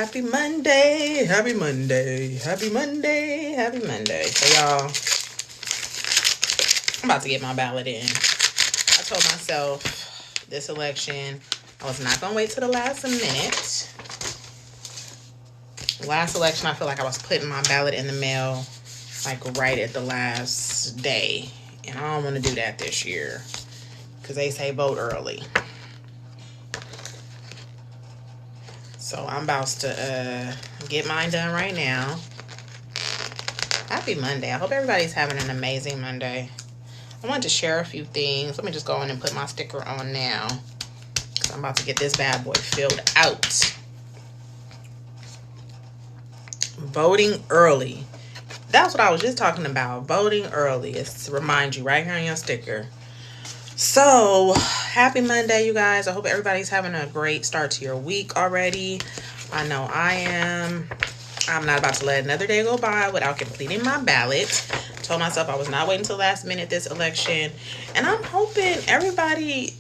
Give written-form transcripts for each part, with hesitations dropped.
Happy Monday, happy Monday, happy Monday, happy Monday. So y'all, I'm about to get my ballot in. I told myself this election, I was not going to wait till the last minute. Last election, I feel like I was putting my ballot in the mail like right at the last day. And I don't want to do that this year because they say vote early. So I'm about to get mine done right now. Happy Monday. I hope everybody's having an amazing Monday. I wanted to share a few things. Let me just go in and put my sticker on now. I'm about to get this bad boy filled out. Voting early. That's what I was just talking about. Voting early. It's to remind you right here on your sticker. So, happy Monday, you guys. I hope everybody's having a great start to your week already. I know I am. I'm not about to let another day go by without completing my ballot. Told myself I was not waiting until last minute this election. And I'm hoping everybody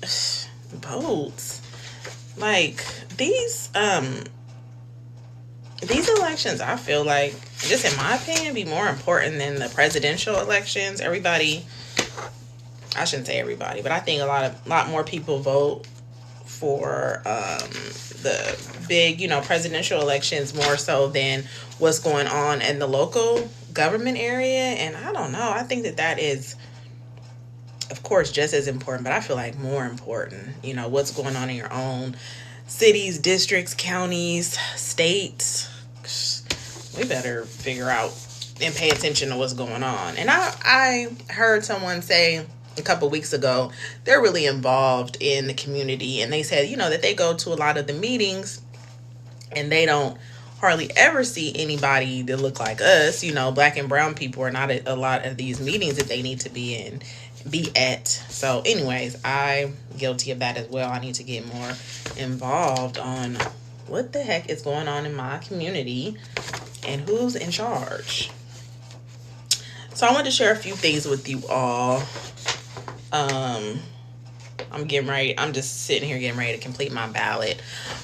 votes. Like, these elections, I feel like, just in my opinion, be more important than the presidential elections. Everybody... I shouldn't say everybody, but I think a lot more people vote for the big, presidential elections more so than what's going on in the local government area. And I don't know. I think that is, of course, just as important, but I feel like more important, what's going on in your own cities, districts, counties, states. We better figure out and pay attention to what's going on. And I heard someone say a couple weeks ago, they're really involved in the community, and they said, that they go to a lot of the meetings and they don't hardly ever see anybody that look like us. Black and brown people are not at a lot of these meetings that they need to be at. So anyways, I'm guilty of that as well. I need to get more involved on what the heck is going on in my community and who's in charge. So I want to share a few things with you all. I'm getting ready. I'm just sitting here getting ready to complete my ballot.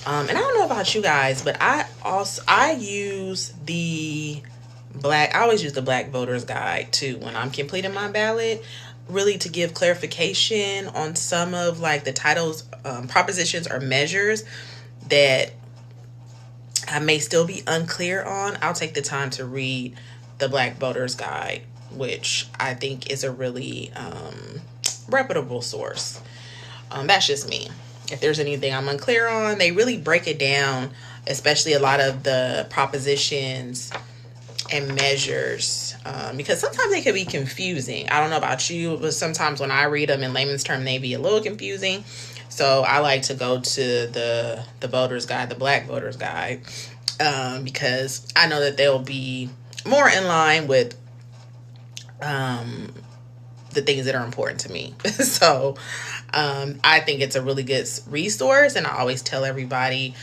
And I don't know about you guys, but I always use the Black Voters Guide too when I'm completing my ballot, really to give clarification on some of like the titles, propositions or measures that I may still be unclear on. I'll take the time to read the Black Voters Guide, which I think is a really reputable source. That's just me. If there's anything I'm unclear on, they really break it down, especially a lot of the propositions and measures, because sometimes they can be confusing. I don't know about you, but sometimes when I read them in layman's term, they be a little confusing. So I like to go to the Voters Guide, the Black Voters Guide, because I know that they'll be more in line with the things that are important to me. So I think it's a really good resource, and I always tell everybody,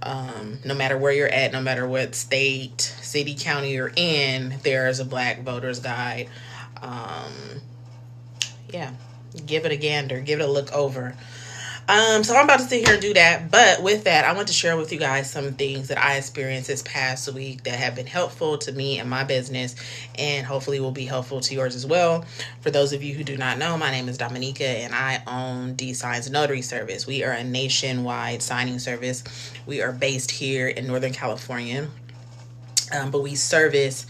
no matter where you're at, no matter what state, city, county you're in, there's a Black Voters Guide. Yeah, give it a gander, give it a look over. So I'm about to sit here and do that. But with that, I want to share with you guys some things that I experienced this past week that have been helpful to me and my business, and hopefully will be helpful to yours as well. For those of you who do not know, my name is Dominica, and I own D-Signs Notary Service. We are a nationwide signing service. We are based here in Northern California, but we service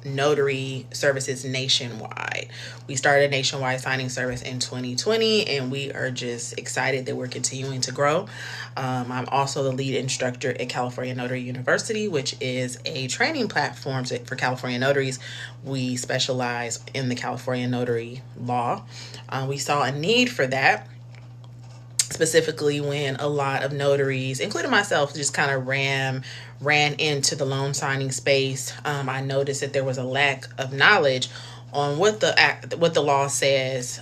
notary services nationwide. We started a nationwide signing service in 2020, and we are just excited that we're continuing to grow. I'm also the lead instructor at California Notary University, which is a training platform for California notaries. We specialize in the California notary law. We saw a need for that, specifically when a lot of notaries, including myself, just kind of ran into the loan signing space. I noticed that there was a lack of knowledge on what the law says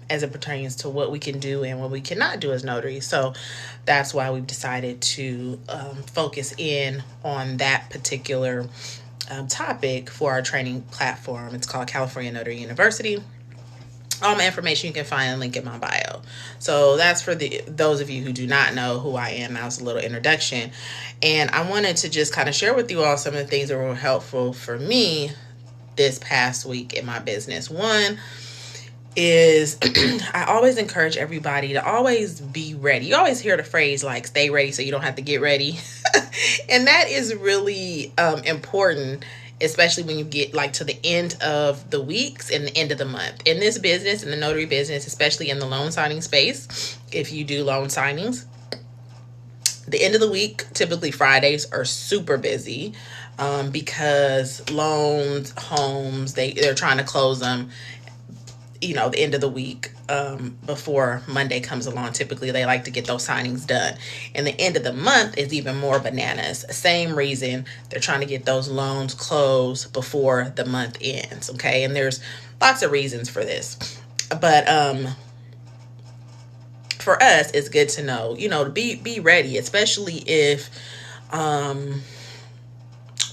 as it pertains to what we can do and what we cannot do as notaries. So that's why we've decided to focus in on that particular topic for our training platform. It's called California Notary University. All my information you can find a link in my bio. So that's for those of you who do not know who I am. That was a little introduction. And I wanted to just kind of share with you all some of the things that were helpful for me this past week in my business. One is I always encourage everybody to always be ready. You always hear the phrase like stay ready so you don't have to get ready. And that is really important, especially when you get like to the end of the weeks and the end of the month. In this business, in the notary business, especially in the loan signing space, if you do loan signings, the end of the week, typically Fridays, are super busy because loans, homes, they're trying to close them, the end of the week before Monday comes along. Typically, they like to get those signings done. And the end of the month is even more bananas. Same reason they're trying to get those loans closed before the month ends, okay? And there's lots of reasons for this. But for us, it's good to know, to be ready, especially if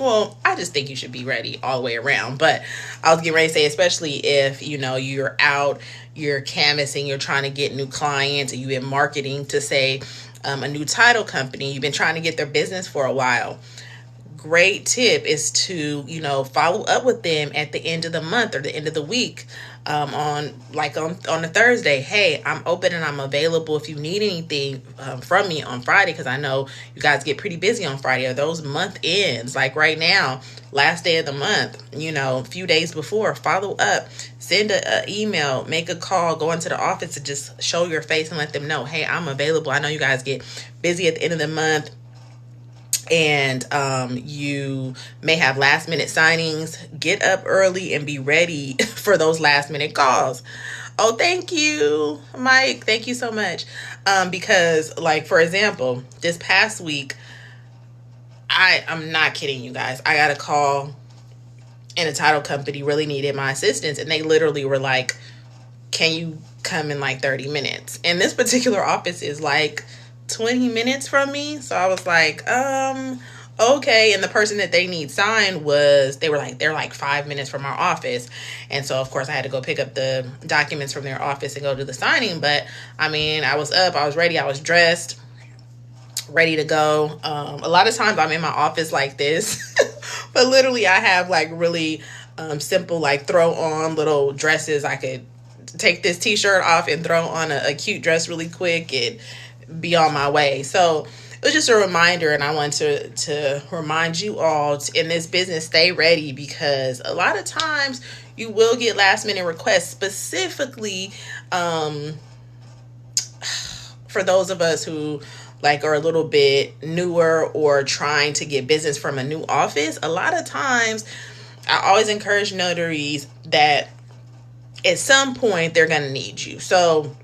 well, I just think you should be ready all the way around. But I was getting ready to say, especially if, you're out, you're canvassing, you're trying to get new clients, and you've been marketing to, say, a new title company, you've been trying to get their business for a while. Great tip is to, follow up with them at the end of the month or the end of the week on a Thursday. Hey, I'm open and I'm available if you need anything from me on Friday, because I know you guys get pretty busy on Friday, or those month ends. Like right now, last day of the month, a few days before, follow up, send an email, make a call, go into the office and just show your face and let them know, hey, I'm available. I know you guys get busy at the end of the month, and you may have last minute signings. Get up early and be ready for those last minute calls. Oh, thank you, Mike. Thank you so much. Because like, for example, this past week, I'm not kidding you guys. I got a call and a title company really needed my assistance. And they literally were like, can you come in like 30 minutes? And this particular office is like 20 minutes from me. So I was like, okay. And the person that they need signed they're like 5 minutes from our office. And so of course I had to go pick up the documents from their office and go to the signing. But I mean, I was up, I was ready, I was dressed, ready to go. A lot of times I'm in my office like this, but literally I have like really simple, like throw on little dresses. I could take this t-shirt off and throw on a cute dress really quick and be on my way. So it was just a reminder, and I want to remind you all in this business, stay ready, because a lot of times you will get last minute requests, specifically for those of us who like are a little bit newer or trying to get business from a new office. A lot of times I always encourage notaries that at some point they're going to need you. So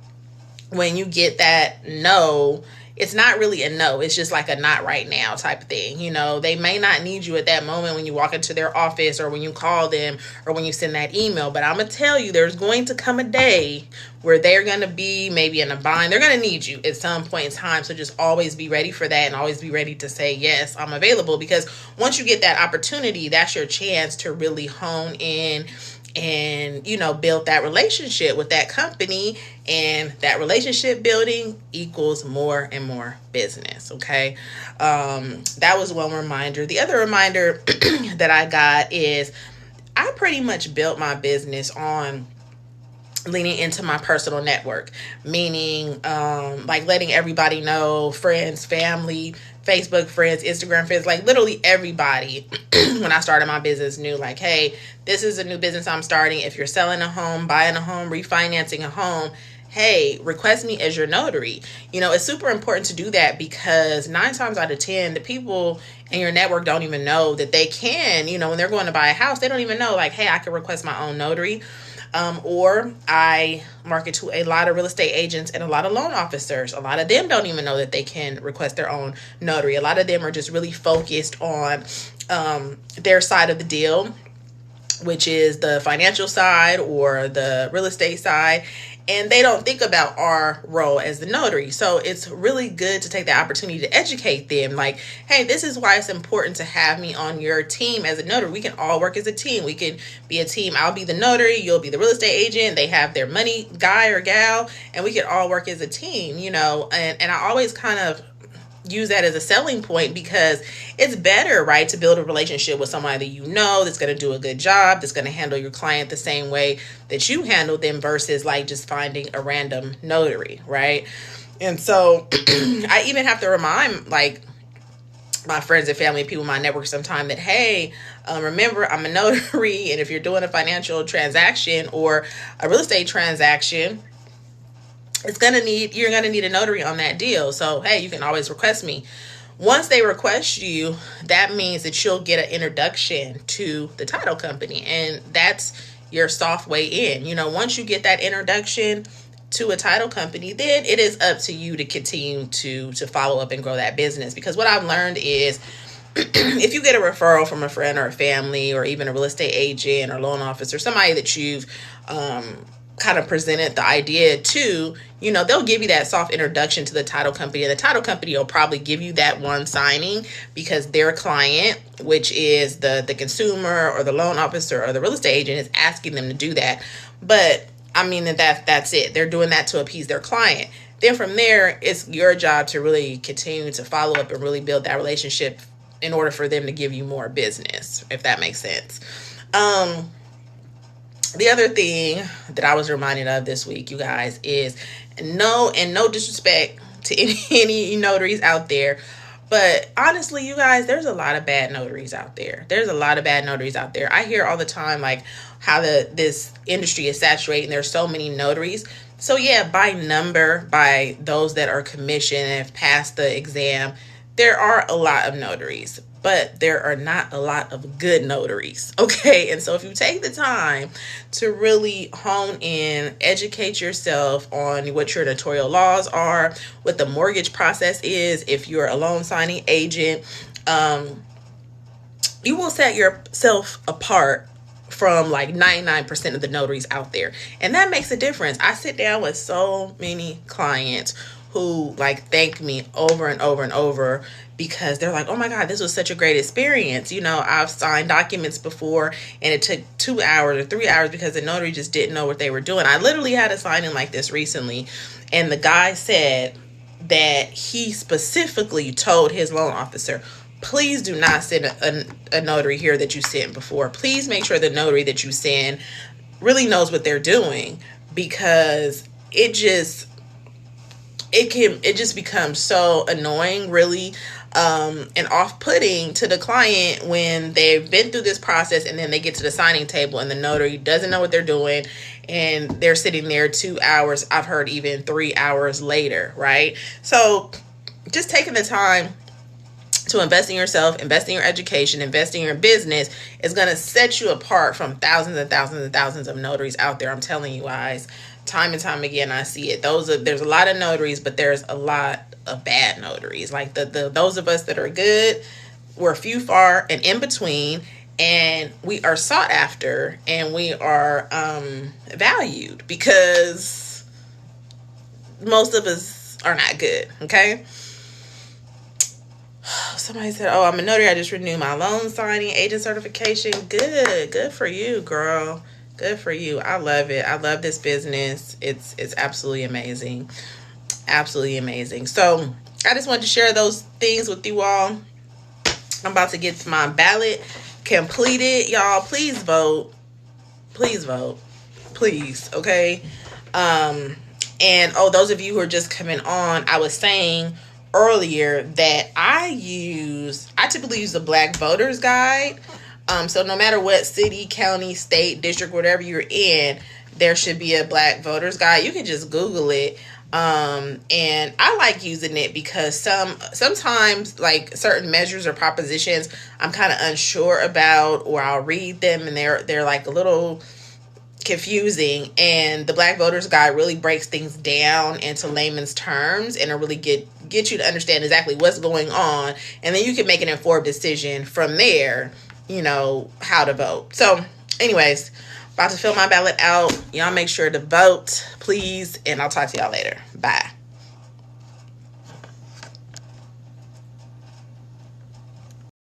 when you get that no, it's not really a no. It's just like a not right now type of thing. They may not need you at that moment when you walk into their office or when you call them or when you send that email. But I'm going to tell you, there's going to come a day where they're going to be maybe in a bind. They're going to need you at some point in time. So just always be ready for that and always be ready to say, yes, I'm available. Because once you get that opportunity, that's your chance to really hone in and build that relationship with that company, and that relationship building equals more and more business. Okay. That was one reminder. The other reminder that I got is I pretty much built my business on leaning into my personal network, meaning like letting everybody know, friends, family, Facebook friends, Instagram friends, like literally everybody when I started my business knew, like, hey, this is a new business I'm starting. If you're selling a home, buying a home, refinancing a home, hey, request me as your notary. It's super important to do that, because 9 times out of 10, the people in your network don't even know that they can, when they're going to buy a house, they don't even know, like, hey, I can request my own notary. Or I market to a lot of real estate agents and a lot of loan officers. A lot of them don't even know that they can request their own notary. A lot of them are just really focused on their side of the deal, which is the financial side or the real estate side. and they don't think about our role as the notary. So it's really good to take the opportunity to educate them. Like, hey, this is why it's important to have me on your team as a notary. We can all work as a team. We can be a team. I'll be the notary. You'll be the real estate agent. They have their money guy or gal, and we can all work as a team, you know. And I always kind of use that as a selling point, because it's better, right, to build a relationship with somebody that you know that's going to do a good job, that's going to handle your client the same way that you handle them, versus like just finding a random notary, right? And so I even have to remind like my friends and family, people in my network sometime, that, hey, remember, I'm a notary, and if you're doing a financial transaction or a real estate transaction, you're gonna need a notary on that deal. So hey, you can always request me. Once they request you, that means that you'll get an introduction to the title company, and that's your soft way in. You know, once you get that introduction to a title company, then it is up to you to continue to follow up and grow that business. Because what I've learned is if you get a referral from a friend or a family, or even a real estate agent or loan officer, somebody that you've kind of presented the idea to, you know, they'll give you that soft introduction to the title company, and the title company will probably give you that one signing because their client, which is the consumer or the loan officer or the real estate agent, is asking them to do that. But I mean, that's it. They're doing that to appease their client. Then from there, it's your job to really continue to follow up and really build that relationship in order for them to give you more business, if that makes sense. The other thing that I was reminded of this week, you guys, is no disrespect to any notaries out there, but honestly, you guys, there's a lot of bad notaries out there. I hear all the time like how this industry is saturated and there's so many notaries. So yeah, by those that are commissioned and have passed the exam, there are a lot of notaries, but there are not a lot of good notaries, okay? And so if you take the time to really hone in, educate yourself on what your notarial laws are, what the mortgage process is, if you're a loan signing agent, you will set yourself apart from like 99% of the notaries out there. And that makes a difference. I sit down with so many clients who like thank me over and over and over, because they're like, oh my God, this was such a great experience. You know, I've signed documents before and it took 2 hours or 3 hours because the notary just didn't know what they were doing. I literally had a signing like this recently, and the guy said that he specifically told his loan officer, please do not send a notary here that you sent before. Please make sure the notary that you send really knows what they're doing, because it just becomes so annoying, really, and off-putting to the client when they've been through this process and then they get to the signing table and the notary doesn't know what they're doing, and they're sitting there 2 hours, I've heard even 3 hours later, right? So just taking the time to invest in yourself, invest in your education, invest in your business is going to set you apart from thousands and thousands and thousands of notaries out there. I'm telling you guys, time and time again, I see it. There's a lot of notaries, but there's a lot of bad notaries. Like those of us that are good, we're few, far, and in between, and we are sought after and we are valued, because most of us are not good. Okay. Somebody said, oh, I'm a notary. I just renewed my loan signing agent certification. Good for you, girl. Good for you. I love it. I love this business. It's absolutely amazing. Absolutely amazing. So I just wanted to share those things with you all. I'm about to get my ballot completed. Y'all, please vote. Please vote. Please. Okay. And those of you who are just coming on, I was saying earlier that I typically use the Black Voters Guide. So no matter what city, county, state, district, whatever you're in, there should be a Black Voters Guide. You can just Google it. And I like using it because sometimes like certain measures or propositions I'm kind of unsure about, or I'll read them and they're like a little confusing, and the Black Voters Guide really breaks things down into layman's terms, and it really get you to understand exactly what's going on, and then you can make an informed decision from there, you know, how to vote. So anyways, About to fill my ballot out. Y'all make sure to vote, please. And I'll talk to y'all later. Bye.